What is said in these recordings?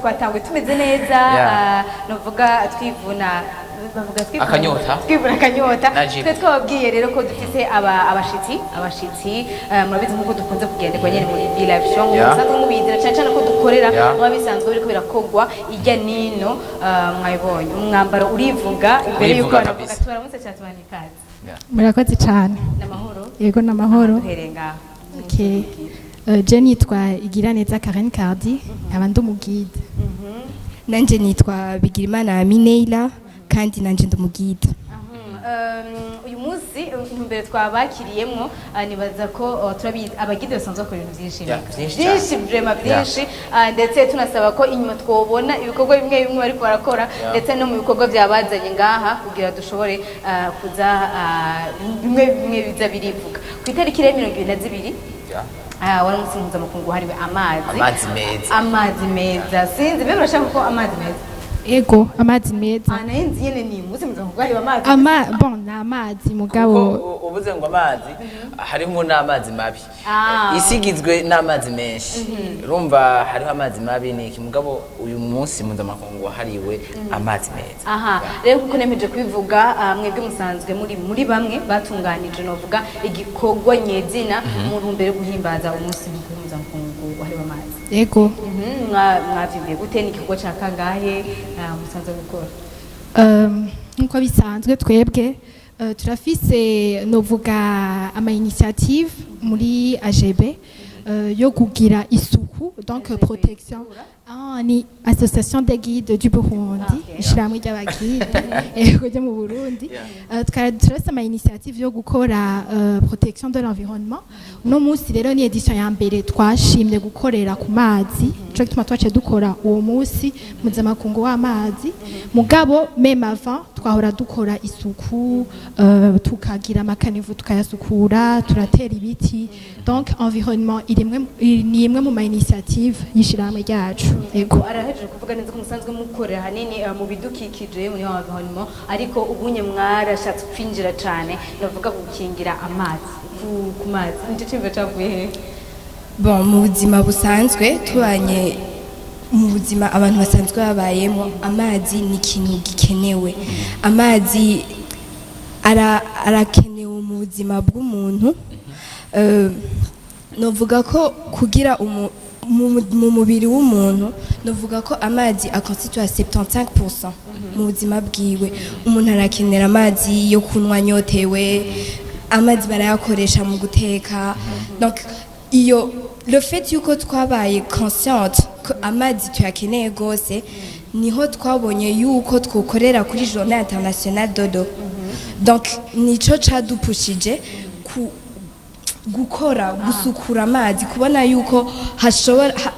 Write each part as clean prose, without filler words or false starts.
twatangwe tumeze neza novuga twivuna akanyota twe twababwiye rero ko dufise abashitsi murabizi nkuko dukunze kugenderwa nyene muri live show musanzwe mubizira cyane cyane ko dukorera muba bisanzwe biriko birakogwa ijya nino mwayibonye umwambaro urivuga imbere yuko baravuga tubaramutse cyane tubanikaze murakoze cyane namahoro yego namahoro duherenga okay je nitwa Igiraneza Karen Cardi nkaba ndumugide nanje nitwa Bigirimana Mineila kandi nanje ndumugide uyu munsi intumbero twabakiriyemo nibaza ko turabizi abagide basanzwe bakora ibintu byinshi byinshi ndetse tunasaba ko inyuma twobona ibikorwa bimwe bimwe bariko barakora ndetse no mu bikorwa byabazanye ngaha kugira dushobore kuza bimwe bimwe biza birivuga ku itariki ya 22 wari umunsi mpuzamakungu hariwe amazi meza sinzi mbere urashaka ko amazi meza ego amazi meza nanzi nyene ni muzi mpuzamakungu hariwe bon na amazi mugabo ubuze ngo amazi harimo n'amazi mabi isigizwe n'amazi menshi urumva hariho amazi mabi ni iki mugabo uyu munsi mpuzamakungu hariwe amazi meza rero kuko nemeje kubivuga mwebwe musanzwe muri bamwe batunganije novuga igikorwa nyezina mu ntumbero guhimbaza umunsi mpuzamakungu hariwe amazi yego mwavyumviye gute n'igikorwa ca kangahe musanzwe gukora nkuko bisanzwe twebwe turafise novuga ama initiative muri AGB yo kugira isuku donc protection ni association des guides du Burundi ishiramwe ry'abaguide ego ryo mu Burundi turafise ama initiative yo gukora protection de l'environnement no munsi rero ni edition ya mbere twashimye gukorera ku mazi cyo gituma twace dukora uwo munsi mpuzamakungu w'amazi mugabo même avant twahora dukora isuku tukagira amakanivu tukayasukura turatera ibiti donc environnement ni imwe mu ma initiative yishiramwe ryacu yego arahejeje kuvuga neza ko musanzwe mukorera hanini mu bidukikije muri environnement ariko ubunye mwarashatse kwinjira cyane navuga gukingira amazi ku mazi nicyo cyimba cyavuye bon mu buzima busanzwe tubanye mu buzima abantu basanzwe babayemo amazi ni ikintu gikenewe amazi arakenewe mu buzima bw'umuntu novuga ko kugira mu mubiri w'umuntu novuga ko amazi akonstitue 75% mu buzima bwiwe umuntu arakenera amazi yo kunywa nyotewe amazi barayakoresha mu guteka donc iyo le fait yuko twabaye consciente ko amazi tuyakeneye gose niho twabonye yuko twokorera kuri journée internationale dodo donc nico cadupushije gukora gusukura amazi kubona yuko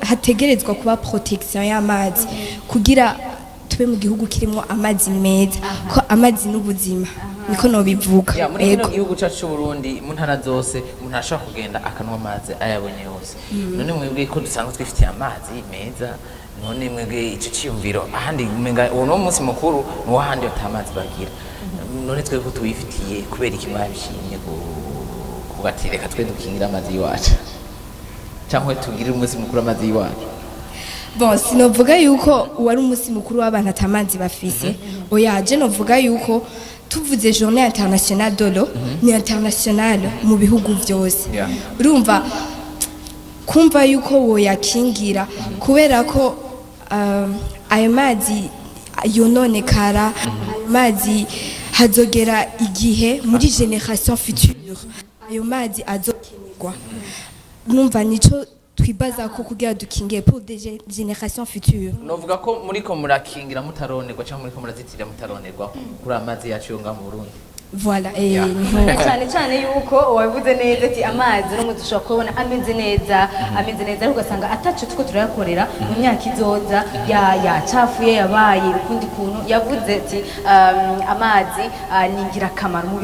hategerezwa kuba protection y'amazi kugira tube mu gihugu kirimo amazi meza ko amazi n'ubuzima niko no bivuga muri kino gihugu cyacu cy'u Burundi mu ntara zose umuntu ashaka kugenda akanwa amazi ayabonye yose none mwebwe ko dusanzwe twifitiye amazi meza none mwebwe ico ciyumviro ahandi umenga uwo munsi mukuru no handi batamazi bagira none twebwe tuyifitiye kubera ikimabishimye kugatireka twe dukingira amazi yacu cyangwa tugirira umunsi mukuru amazi yacu bon sinovuga yuko wari umunsi mukuru w'abantu atamazi bafise oya je novuga yuko tuvuze journée internationale de l'eau ni internationale mu bihugu byose urumva kumva yuko woyakingira kubera ko ayo mazi yononekara mazi hazogera igihe muri génération future ayo mazi azokenegwa numva nico twibaza ko kugira dukingiye pour des générations futures novuga ko muriko murakingira mutaronerwa cyangwa muriko murazitira mutaronerwa kuri amazi yacu yo nga mu Burundi voilà cyane yuko wabivuze neza ati amazi no mudushobora kubona ameze neza ariko ugasanga atacu tuko turayakorera mu myaka izoza yacafuye yabaye ukundi kuntu yavuze ati amazi ni ingirakamaro mu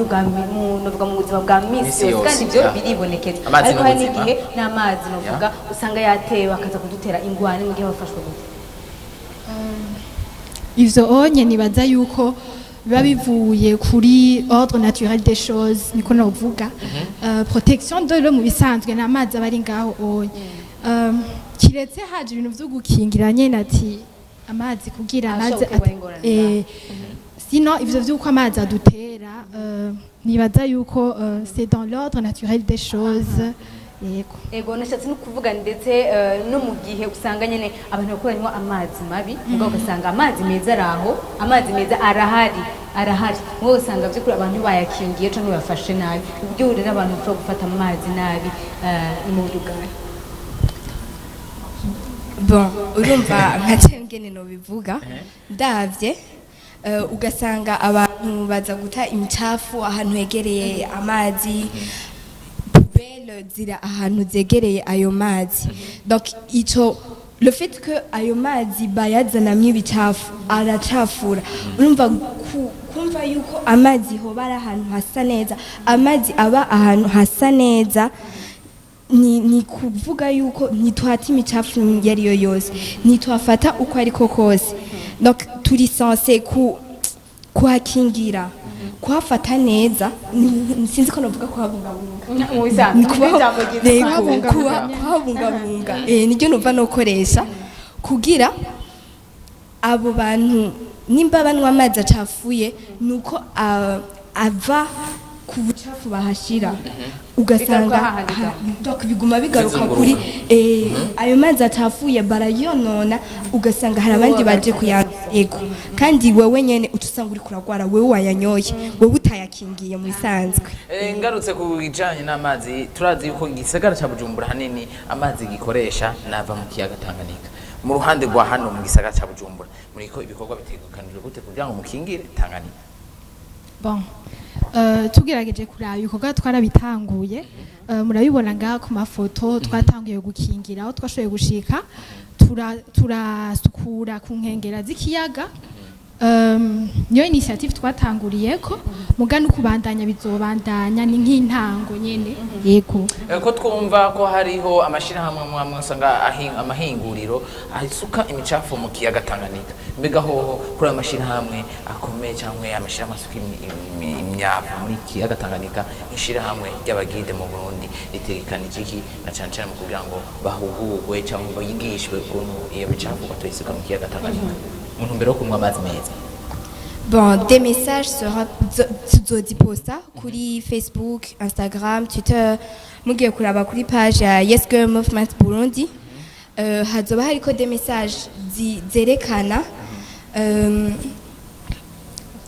buzima bwa misi yose kandi ibyo biribonekeza ariko hari n'igihe n'amazi novuga usanga yatewe akaza kudutera ingwani mu gihe bafashwe gute ivyo onye nibaza yuko biba bivuye kuri ordre naturel des choses niko novuga protection de l'eau mu bisanzwe n'amazi abari ngaho onye kiretse haje ibintu vyo gukingira nyene ati amazi kugira naze sinon ivyo vyuko amazi adutera nibaza yuko c'est dans l'ordre naturel des choses. Ego nashatse no kuvuga ndetse no mu gihe usanga nyene abantu bakoranywa amazi mabi mugabo ugasanga amazi meza araho amazi meza arahari wowe usanga byukuri abantu bayakingiye canke bafashe nabi ubwo rero abantu bashobora gufata amazi nabi mu bugari. Bon urumva nka cengene no bivuga ndavye ugasanga abantu baza guta imicafu ahantu hegereye amazi zira ahantu zegereye ayo mazi donc ico le fait que ayo mazi bayazanamye ibicafu aracafura urumva kumva yuko amazi hoba ari ahantu hasa neza amazi aba ahantu hasa neza ni kuvuga yuko ntitwata imicafu yariyo yose ntitwafata uko ariko kose donc turi censé kuhakingira kuhafata neza sinzi ko navuga kuhabungabunga niryo numva nokoresha kugira abo bantu nimba banywa amazi acafuye nuko ava ku bucafu bahashira ugasanga biguma bigaruka kuri ayo mazi acafuye barayonona ugasanga hari abandi baje kuyagego kandi wewe nyene utusanga uri kuragwara wewe wayanyoye wewe utayakingiye mu bisanzwe. Ngarutse ku bijanye n'amazi turazi yuko igisagara ca Bujumbura hanini amazi gikoresha nava mu kiyaga Tanganyika mu ruhande rwa hano mu gisagara ca Bujumbura muriko ibikorwa bitegekanijwe gute kugira ngo mukingire Tanganyika? Bon tugerageje kuraba ibikorwa twarabitanguye murabibona ngaha ku mafoto twatanguye gukingira aho twashoboye gushika turasukura ku nkengera z'ikiyaga niyo initiative twatanguriyeko muga no kubandanya bizobandanya ni nk'intango nyene yego ko twumva ko hariho amashirahamwe amwe usanga amahinguriro asuka imicafu mu kiyaga Tanganyika mbega hoho kuri amashirahamwe akomeye cyangwa amashirahamwe asuka imyavu muri kiyaga Tanganyika ishirahamwe ry'abagide mu Burundi ritegekanije iki na cyane cyane mu kugira ngo bahugurwe cyangwa bayigishwe ukuntu iyo micafu batoyisuka mu kiyaga Tanganyika mu ntumbero yo kunywa amazi meza? Bon, des messages tuzoziposta kuri Facebook, Instagram, Twitter, mugiye kuraba kuri page ya Yes Girl Movement Burundi. Hazoba hariko des messages zerekana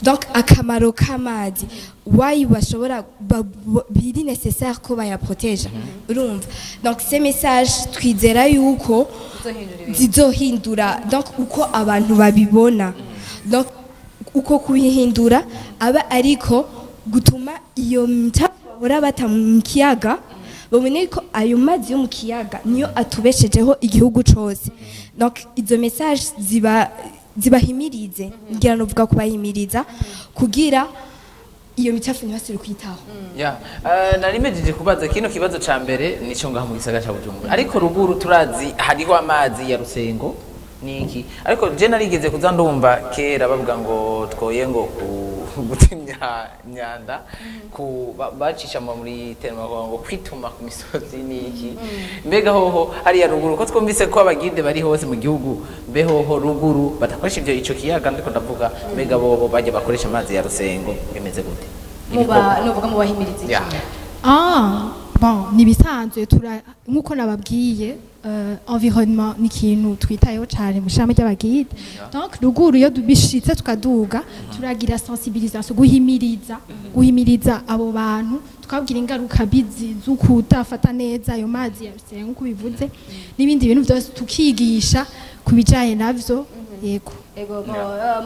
donc akamaro k'amazi why bashobora biri nécessaire ko bayaprotège urumva donc ces messages twizera yuko zizohindura donc uko abantu babibona donc uko kubihindura aba ariko gutuma iyo mtafu bahora bata mu kiyaga babone ko ayo mazi yo mu kiyaga niyo atubeshejeho igihugu cose donc izo messages zibahimirize ngira novuga kubahimiriza kugira iyo micafu ntibasubire kwitaho. Narimejeje kubaza kino kibazo ca mbere nico ngaha mu gisagara ca Bujumbura ariko ruguru turazi hariho amazi ya Rusengo niki ariko je narigeze kuza ndumva kera bavuga ngo twoye ngo gutimya nyanda ku bacisha muri tema ngo kwituma ku misozi niki mbega hoho hari ya ruguru ko twumvise ko abagide bari hose mu gihugu mbeho ho ruguru batakoresha ivyo ico kiyaga ndiko ndavuga mbega bobo baje bakoresha amazi ya Rusengo bimeze gute novuga mu bahimirizi bon nibisanzwe nkuko nababwiye environnement ni kintu twitayeho cyane mu shami ry'abagide donc ruguru iyo bishitse tukaduga turagira sensibilisation guhimiriza abo bantu tukabwira ingaruka bizi z'ukutafata neza ayo mazi ya Rusengo nkuko bivuze n'ibindi bintu byose tukigisha kubijanye navyo yego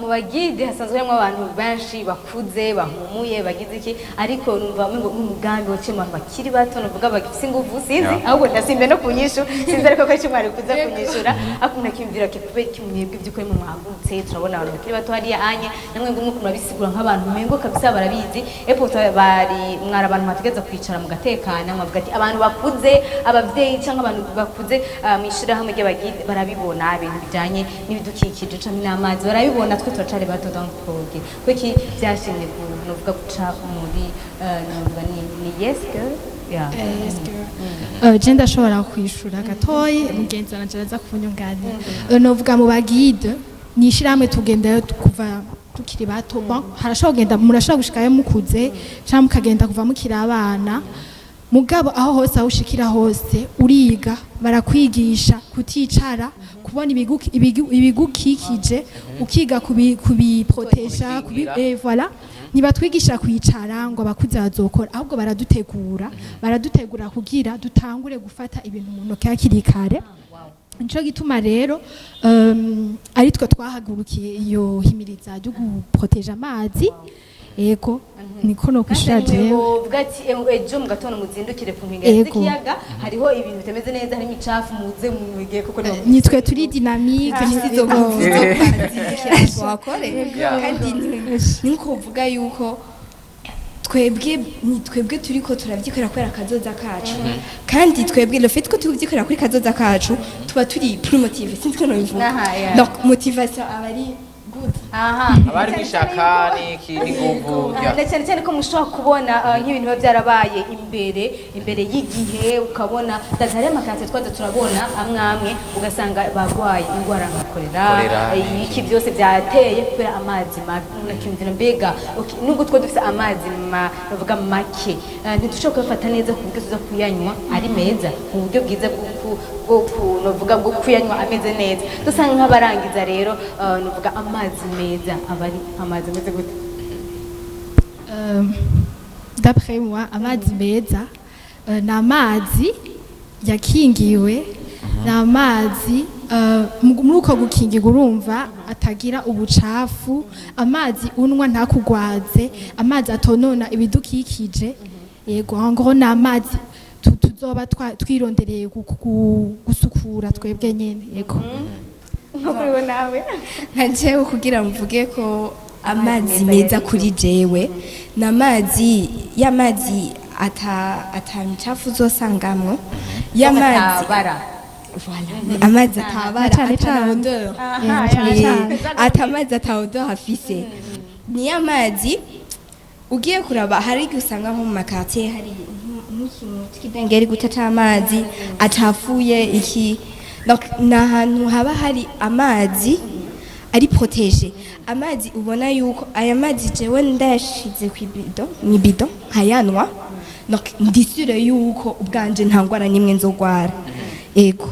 mu bagide hasanzwe harimo abantu benshi bakuze bahumuye bagize iki ariko numva umugambi waciye mu bantu bakiri bato navuga bagifise ingufu sinzi ahubwo ndasimbe no kunyishu sinzi ariko ko kimwari kuza kunyishura akunda kimvira ke kubera kimwebwe by'ukuri mu mwagutse turabona abantu bakiri bato hariya anye namwe ngo muko murabisigura nk'abantu mengo kabisa barabizi epo bari mwara abantu bategeza kwicara mu gatekana mwavuga ati abantu bakuze abavyeyi cyangwa abantu bakuze mwishira hamwe ry'abagide barabibona ibintu bijanye n'ibidukikije cyangwa amazi barabibona twe turacari bato donc proge kwiki byashimye kuvuga guca muri navuga ni Yes Girl Yeah. je ndashobora kwishura gatoyi mugenzi wanje araza kunyunganira novuga mu bagide ni ishyirahamwe tugendayo kuva tukiri bato harashobora kugenda murashobora gushikayo mukuze cyangwa mukagenda kuva mukiri abana mugabo aho hose aho ushikira hose uriga barakwigisha kuticara kubona ibigukikije ukiga kubiprotesha voilà ntibatwigisha kwicara ngo abakuze bazokora ahubwo baradutegura kugira dutangure gufata ibintu mu ntoki hakiri kare nico gituma rero ari twe twahagurukiye iyo himiriza ryo guproteja amazi ego niko no kwishura jewe uvuga ati ejo mu gatondo muzindukire ku nkengero z'ikiyaga hariho ibintu bitameze neza harimo icafu muze mugiye kuko nitwe turi dynamique nisizo wakore kandi niko uvuga yuko twebwe turiko turavyikorera kubera kazoza kacu kandi twebwe le fait ko tuvyikorera kuri kazoza kacu tuba turi plus motivé sinzi ko no bivuga donc motivation abari abari bishaka n'inguvu cyane ko mushobora kubona nk'ibintu biba byarabaye imbere y'igihe ukabona dazare amakanse twaza turabona amwe ugasanga bagwaye indwara nka kolera iki byose byateye kubera amazi nakimvira mbega nubwo two dufite amazi bavuga make ntidushobora kuyafata neza ku buryo tuza kuyanywa ari meza mu buryo bwiza novuga bwo kuyanywa ameze neza dusanga nk'abarangiza rero novuga amazi meza abari amazi meze gute d'après moi amazi meza na amazi yakingiwe na amazi muri uko gukingirwa urumva atagira ubucafu amazi unwa ntakugwaze amazi atonona ibidukikije yego ngo na amazi tuzoba twirondereye gusukura twebwe nyene yego nk'uko nawe nka jewe kugira mvuge ko amazi meza kuri jewe na amazi y'amazi atamicafu uzosangamwo y'amazi amazi atabara atanaodoro atamazi ataodoro afise ni amazi ugiye kuraba hari igihe usanga nko mu makate hari nk'ikintu tw'idengeri gutata amazi atafuye iki ni ahantu haba hari amazi ari protege amazi ubona yuko aya mazi jewe ndayashize mu ibido nkayanwa ndisure yuko ubwanje nta ngwara n'imwe nzogwara ego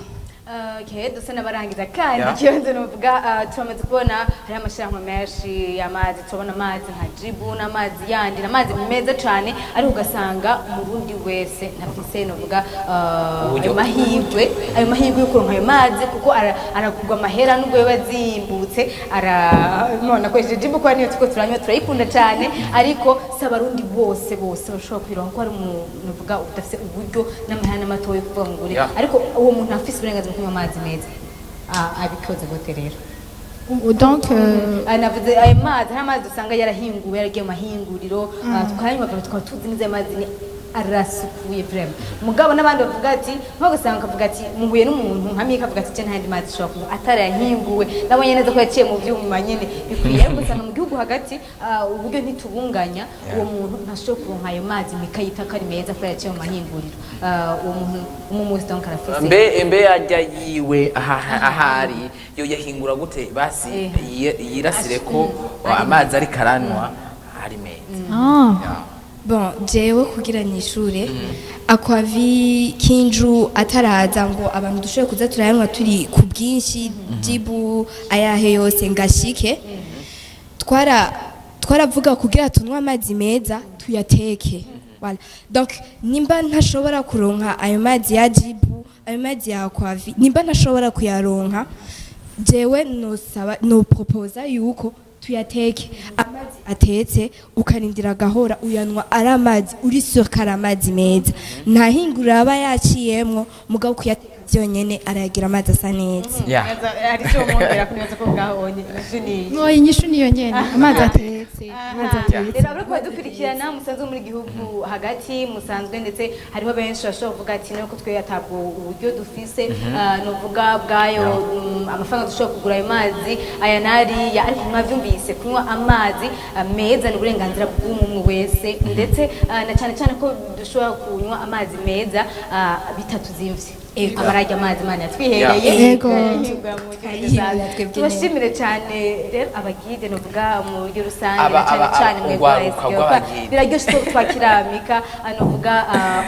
dusa n'abarangiza kandi ikibazo nuvuga turamaze kubona hari amashyirahamwe menshi y'amazi turabona amazi nka jibu n'amazi yandi n'amazi meza cyane ariko ugasanga umurundi wese ntafise nuvuga ayo mahirwe yo kuronka ayo mazi kuko aragurwa amahera nubwo biba zimbutse none akoresheje jibu kuko niyo tuko turanywa turayikunda cyane ariko si abarundi bose bashobora kuyironka ko hari umuntu nuvuga udafise uburyo n'amahera n'amatoya yo kuvuga ngo uri ariko uwo muntu afise uburenganzira bwo kunywa amazi meza abikoze gute rero donc navuze ayo mazi hari amazi usanga yarahinguwe yaragiye mu mahinguriro tukayanywa tukaba tuzi neza ayo mazi arasukuye vraiment mugabo n'abandi bavuga ati nko gusanga kavuga ati muhuye n'umuntu nkamye kavuga ati je ntandi mazi shobora kunywa atarayahinguwe nabonye neza ko yaciye mu byuma nyene bikwiye gusanga mu gihugu hagati uburyo ntitubunganya uwo muntu ntashobora kuronka ayo mazi mikayita ko ari meza ko yaciye mu mahinguriro uwo muntu umuzi donc arafise mbe ajya yiwe ahari yo yahingura gute basi yirasire ko amazi ari karanwa ari meza bon jewe kugira nishure akwavi kinju ataraza ngo abantu dushoboye kuza turayanywa turi ku bwinshi jibu ayahe yose ngashike twaravuga kugira tunywe amazi meza tuyateke voilà donc nimba ntashobora kuronka ayo mazi ya jibu ayo mazi ya akwavi nimba ntashobora kuyaronka jewe no proposa yuko tuyateke amazi atetse ukarindira gahora uyanwa ari amazi uri sur kara amazi meza ntahingura aba yaciyemwo mugabo kuyateka byonyene arayagira amazi asa neza Yeah. hari icyo mwongera kunyuza ko bwahonye ni Mwoye inyishu niyo nyene amazi atetse amazi atetse rero abari kubadukurikirana musanzwe muri gihugu hagati musanzwe ndetse hariho benshi bashobora kuvuga ati nuko twe atabwo uburyo dufise novuga bwayo amafaranga dushobora kugura ayo mazi aya nariya ariko mwavyumvise kunywa amazi meza ni uburenganzira bw'umwe wese ndetse na cyane cyane ko dushobora kunywa amazi meza bitatuzimvye abarajya amazi mana yatwihereye Yego. tubashimire cyane rero abagide novuga mu buryo rusange Aba- cyane aba- cyane urwaruka rw'abagide. biraryoshe ko twakiramika novuga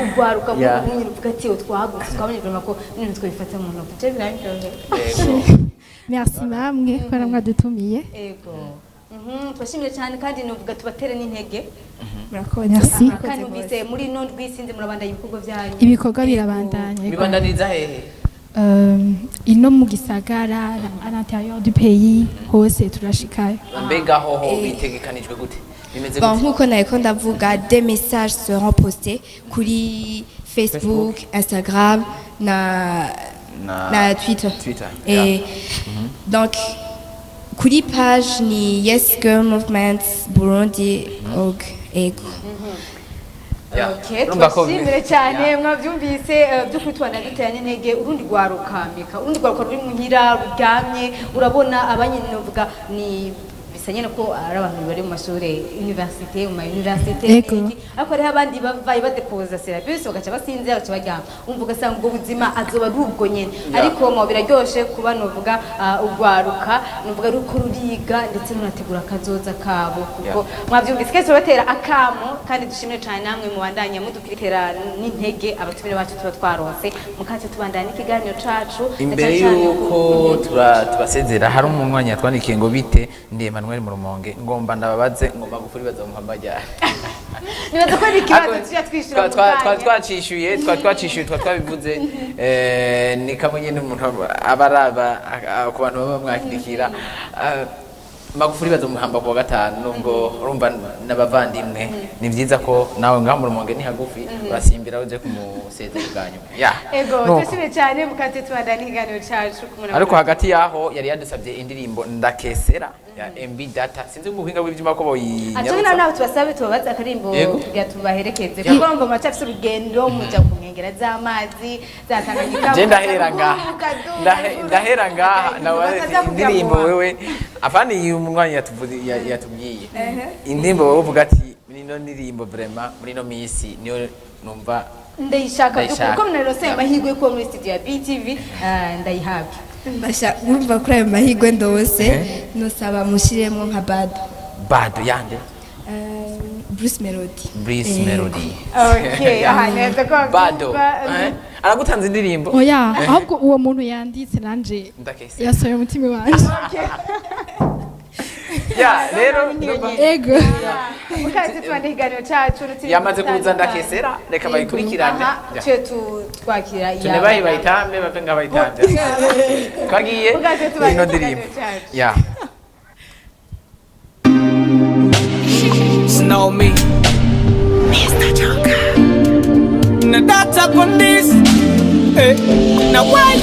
urwaruka Yeah. nk'ubu uvuga ati twagutse twabonye ko n'ibintu twabifata mu ntoki byo biraryohera merci namwe ko mwadutumiye ego tubashimire cyane kandi novuga tubatere n'intege murakoze Merci. kandi numvise muri no rwisinzi murabandanya ibikorwa byanyu ibikorwa birabandanya yego. bibandaniriza hehe ino mu gisagara à l'intérieur du pays hose turashikayo mbega hoho bitegekanijwe gute bimeze Bon, gute nkuko nariko ndavuga des messages seront postés kuri Facebook, Instagram na Twitter. Twitter, Et donc kuri page ni Yes Girl Movement Burundi org ego. Yeah. Okay, Urumva ko tubashimire cyane Yeah. mwabyumvise by'ukuri tubandanya duteranye intege urundi rwarukamika urundi rwaruka ruri muhira ruryamye urabona abanyenovuga ni bisa nyene ko ari abantu bari mu mashuri universite mu universite Ego. ariko hariho abandi bavaye badepoza serivisi bagaca basinzira bagaca baryama umva ugasanga ubwo buzima azoba ari ubwo nyene ariko mo biraryoshe kuba novuga urwaruka novuga ruko ruriga ndetse runategura akazoza kabo kuko mwavyumvise kese batera akamo kandi dushimire cyane namwe mubandanya mudukurikira n'intege abatumire bacu tuba twaronse mukace tubandanya n'ikiganiro cacu imbere yuko tubasezera hari umunwanyi yatwandikiye ngo bite ndi Emmanuel mu Rumonge ngomba ndababaze ngomba gufuri bazamuhamba ryari nibaza ko ari ikibazo tuja twishura mu kanya. twacishyuye twabivuze ni kamwe nyine umuntu abaraba ku bantu baba mwakirikira Magufuli bazomuhamba ku wa gatanu nubwo urumva n'abavandimwe ni byiza ko nawe ngaho mu Rumonge ni hagufi urasimbira uje kumusezera bwanyu ego tushime cyane mukate tubandana n'ikiganiro cacu ariko hagati yaho yari yadusabye indirimbo ndakesera ya MB Data sinzi ubuhinga bw'ivyuma ko Acho nawe tubasabe tubabaza akarimbo kugira tubaherekeze kuko ngo macafise urugendo muja ku nkengera z'amazi zatanganyika je ndahera ngaha nawe indirimbo wewe afani uyu mwanyi yatubwiye indirimbo wowe uvuga ati nino ndirimbo vraiment muri no misi niyo numva ndayishaka kuko mnarose amahirwe ko muri studio ya BTV ndayihabye Basha urumva kuri ayo mahirwe ndose nosaba mushiremo nka Bado yande Bruce Melody. Okay, aha neza ko Bado aragutanze indirimbo oya ahubwo uwo muntu yanditse nanje yasoye umutima wanje ya rero ego mukaze twande ikiganiro cacu yamaze kuza ndakesera reka bayikurikirane cyo twakira iya tunebaye bayitambe bave ngabayitambe twagiye ino ndirimbo ya Snow me Mr. Joker Na data on this Now why